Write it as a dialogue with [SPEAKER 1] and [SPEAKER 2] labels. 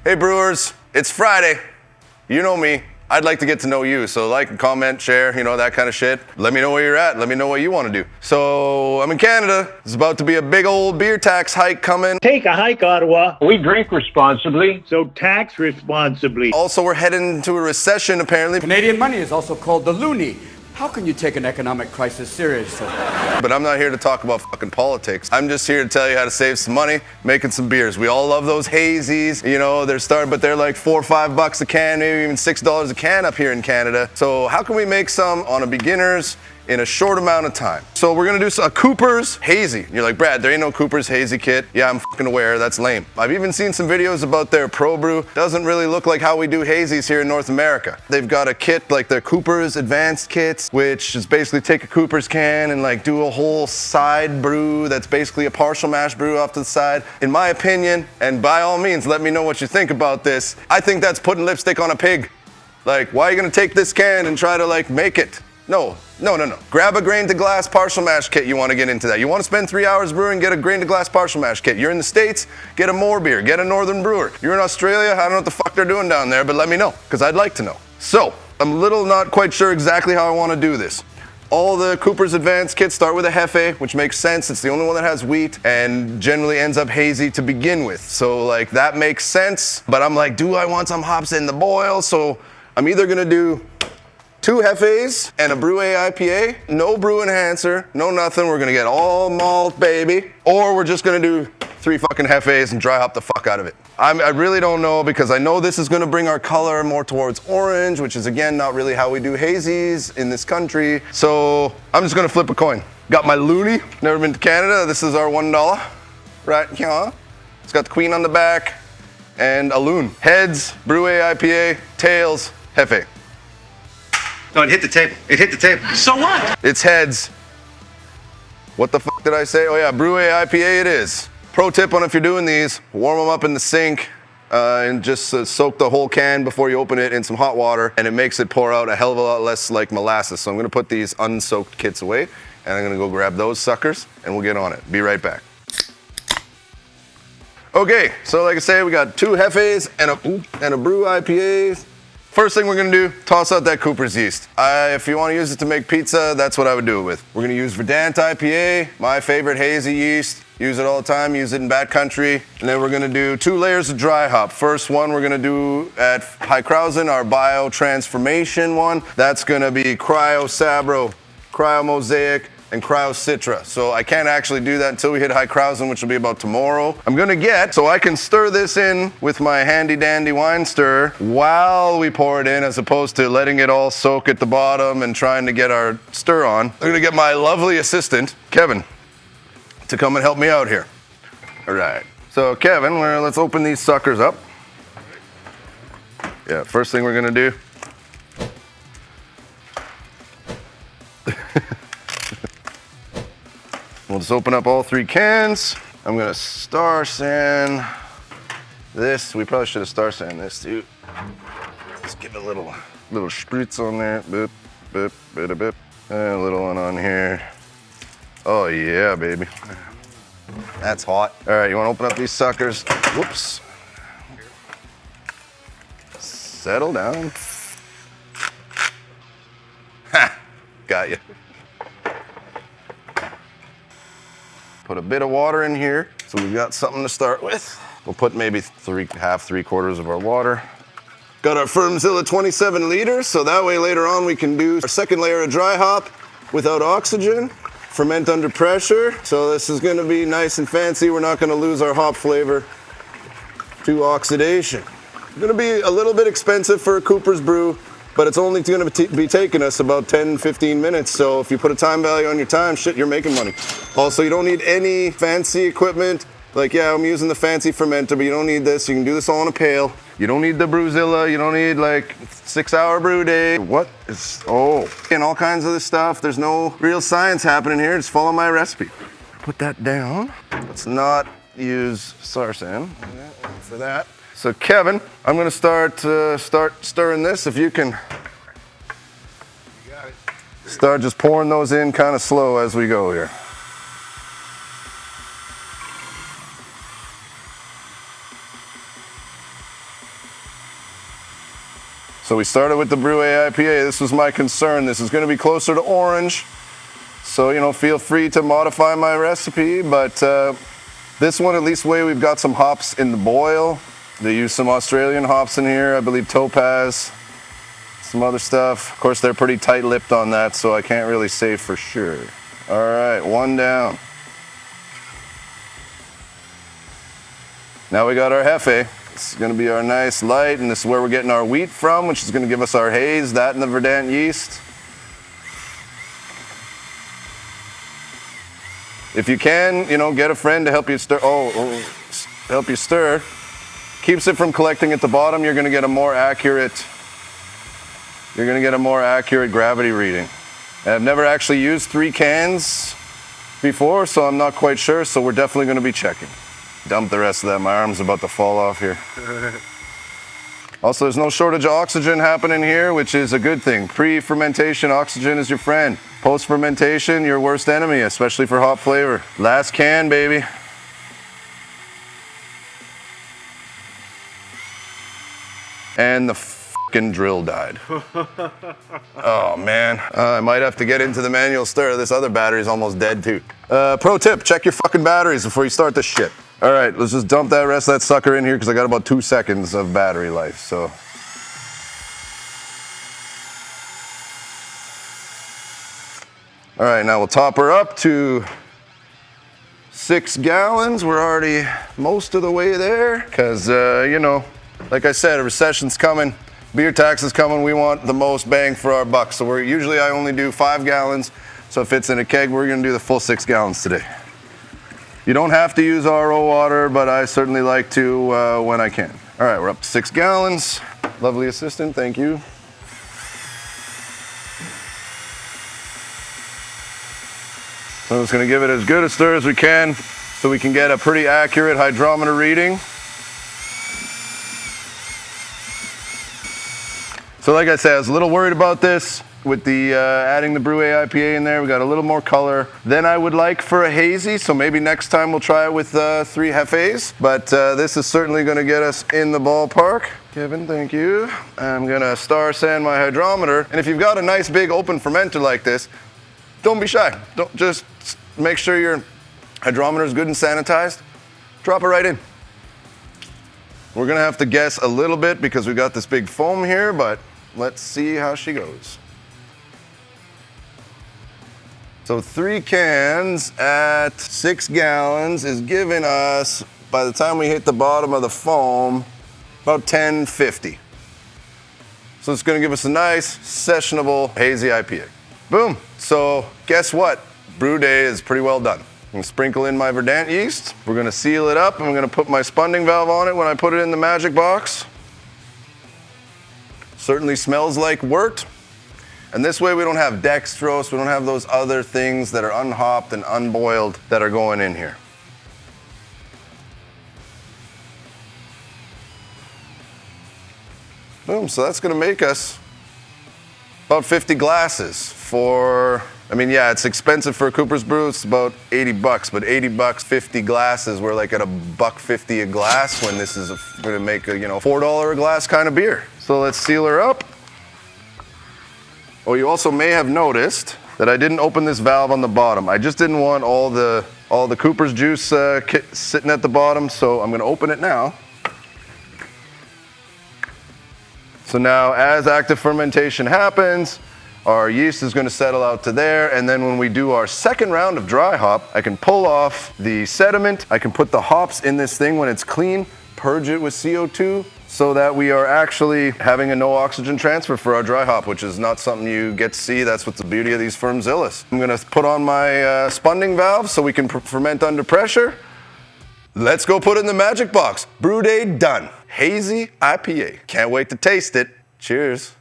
[SPEAKER 1] Hey brewers, it's Friday. You know me. I'd like to get to know you, so like and comment, share, you know, that kind of shit. Let me know where you're at. Let me know what you want to do. So I'm in Canada. There's about to be a big old beer tax hike coming.
[SPEAKER 2] Take a hike, Ottawa.
[SPEAKER 3] We drink responsibly.
[SPEAKER 2] So tax responsibly.
[SPEAKER 1] Also, we're heading into a recession, apparently.
[SPEAKER 4] Canadian money is also called the loonie. How can you take an economic crisis seriously?
[SPEAKER 1] But I'm not here to talk about fucking politics. I'm just here to tell you how to save some money making some beers. We all love those hazies. You know, but they're like $4 or $5 a can, maybe even $6 a can up here in Canada. So how can we make some on a beginner's in a short amount of time? So we're gonna do a Cooper's Hazy. You're like, Brad, there ain't no Cooper's Hazy kit. Yeah, I'm fucking aware, that's lame. I've even seen some videos about their Pro Brew. Doesn't really look like how we do hazies here in North America. They've got a kit like their Cooper's Advanced kits, which is basically take a Cooper's can and like do a whole side brew that's basically a partial mash brew off to the side. In my opinion, and by all means, let me know what you think about this, I think that's putting lipstick on a pig. Like, why are you gonna take this can and try to like make it? No. Grab a grain to glass partial mash kit. You want to get into that. You want to spend 3 hours brewing, get a grain to glass partial mash kit. You're in the States, get a more beer, get a Northern Brewer. You're in Australia, I don't know what the fuck they're doing down there, but let me know, because I'd like to know. So, I'm not quite sure exactly how I want to do this. All the Cooper's Advanced kits start with a Hefe, which makes sense. It's the only one that has wheat and generally ends up hazy to begin with. So like that makes sense, but I'm like, do I want some hops in the boil? So I'm either gonna do 2 Hefes and a Brewing IPA, no brew enhancer, no nothing. We're gonna get all malt, baby. Or we're just gonna do 3 fucking Hefes and dry hop the fuck out of it. I really don't know, because I know this is gonna bring our color more towards orange, which is again, not really how we do hazies in this country. So I'm just gonna flip a coin. Got my loonie, never been to Canada. This is our $1, right here. It's got the queen on the back and a loon. Heads, Brewing IPA, tails, Hefe.
[SPEAKER 5] No, it hit the table. It hit the table.
[SPEAKER 3] So what?
[SPEAKER 1] It's heads. What the fuck did I say? Oh yeah, Brewing IPA it is. Pro tip on if you're doing these, warm them up in the sink and just soak the whole can before you open it in some hot water, and it makes it pour out a hell of a lot less like molasses. So I'm gonna put these unsoaked kits away, and I'm gonna go grab those suckers and we'll get on it. Be right back. Okay, so like I say, we got 2 Hefes and a Brew IPA. First thing we're gonna do, toss out that Cooper's yeast. If you wanna use it to make pizza, that's what I would do it with. We're gonna use Verdant IPA, my favorite hazy yeast. Use it all the time, use it in Bat Country. And then we're gonna do 2 layers of dry hop. First one we're gonna do at Hykrausen, our Bio Transformation one. That's gonna be Cryo Sabro, Cryo Mosaic, and Cryo Citra. So I can't actually do that until we hit Hykrausen, which will be about tomorrow. I'm gonna so I can stir this in with my handy dandy wine stirrer while we pour it in, as opposed to letting it all soak at the bottom and trying to get our stir on. I'm gonna get my lovely assistant, Kevin, to come and help me out here. All right, so Kevin, let's open these suckers up. Yeah, first thing we're gonna do. We'll just open up all 3 cans. I'm gonna star sand this. We probably should have star sand this too. Let's give it a little spritz on there. Boop, boop, boop, boop. And a little one on here. Oh yeah, baby. That's hot. All right, you wanna open up these suckers? Whoops. Settle down. Ha, got you. Put a bit of water in here, so we've got something to start with. We'll put maybe 3/4 of our water. Got our Firmzilla 27 liters, so that way later on we can do our second layer of dry hop without oxygen, ferment under pressure. So this is gonna be nice and fancy. We're not gonna lose our hop flavor to oxidation. It's gonna be a little bit expensive for a Cooper's brew, but it's only gonna be taking us about 10-15 minutes. So if you put a time value on your time, shit, you're making money. Also, you don't need any fancy equipment. Like, yeah, I'm using the fancy fermenter, but you don't need this. You can do this all in a pail. You don't need the Brewzilla. You don't need like 6-hour brew day. And all kinds of this stuff. There's no real science happening here. Just follow my recipe. Put that down. Let's not use sarsan for that. So Kevin, I'm gonna start stirring this. If you can start just pouring those in kind of slow as we go here. So we started with the Brewing IPA. This was my concern. This is going to be closer to orange. So, you know, feel free to modify my recipe, but this one, at least way we've got some hops in the boil. They use some Australian hops in here, I believe Topaz, some other stuff. Of course, they're pretty tight-lipped on that, so I can't really say for sure. All right, one down. Now we got our Hefe. This is gonna be our nice light, and this is where we're getting our wheat from, which is gonna give us our haze, that and the verdant yeast. If you can, you know, get a friend to help you stir. Help you stir. Keeps it from collecting at the bottom. You're going to get a more accurate gravity reading. And I've never actually used 3 cans before, so I'm not quite sure. So we're definitely going to be checking. Dump the rest of that. My arm's about to fall off here. Also, there's no shortage of oxygen happening here, which is a good thing. Pre-fermentation, oxygen is your friend. Post-fermentation, your worst enemy, especially for hop flavor. Last can, baby. And the fucking drill died. Oh, man. I might have to get into the manual stir. This other battery's almost dead, too. Pro tip, check your fucking batteries before you start this shit. All right, let's just dump that rest of that sucker in here because I got about 2 seconds of battery life, so. All right, now we'll top her up to 6 gallons. We're already most of the way there because, you know, like I said, a recession's coming, beer tax is coming. We want the most bang for our buck. So usually I only do 5 gallons. So if it's in a keg, we're gonna do the full 6 gallons today. You don't have to use RO water, but I certainly like to when I can. All right, we're up to 6 gallons. Lovely assistant, thank you. So I'm just gonna give it as good a stir as we can so we can get a pretty accurate hydrometer reading. So like I said, I was a little worried about this with the adding the Brewing IPA in there. We got a little more color than I would like for a hazy, so maybe next time we'll try it with 3 Hefes. But this is certainly gonna get us in the ballpark. Kevin, thank you. I'm gonna star sand my hydrometer. And if you've got a nice big open fermenter like this, don't be shy. Don't just make sure your hydrometer is good and sanitized. Drop it right in. We're gonna have to guess a little bit because we got this big foam here, but let's see how she goes. So 3 cans at 6 gallons is giving us, by the time we hit the bottom of the foam, about 1050. So it's gonna give us a nice, sessionable Hazy IPA. Boom. So guess what? Brew day is pretty well done. I'm gonna sprinkle in my verdant yeast. We're gonna seal it up and I'm gonna put my spunding valve on it when I put it in the magic box. Certainly smells like wort. And this way we don't have dextrose, we don't have those other things that are unhopped and unboiled that are going in here. Boom, so that's gonna make us about 50 glasses for, I mean, yeah, it's expensive for a Cooper's Brew, it's about 80 bucks, but 80 bucks, 50 glasses, we're like at $1.50 a glass when this is gonna make a, you know, $4 a glass kind of beer. So let's seal her up. Oh, you also may have noticed that I didn't open this valve on the bottom. I just didn't want all the Cooper's juice sitting at the bottom, so I'm gonna open it now. So now as active fermentation happens, our yeast is gonna settle out to there, and then when we do our second round of dry hop, I can pull off the sediment, I can put the hops in this thing when it's clean, purge it with CO2, so that we are actually having a no oxygen transfer for our dry hop, which is not something you get to see. That's what's the beauty of these Firmzillas. I'm gonna put on my spunding valve so we can ferment under pressure. Let's go put it in the magic box. Brew day done. Hazy IPA. Can't wait to taste it. Cheers.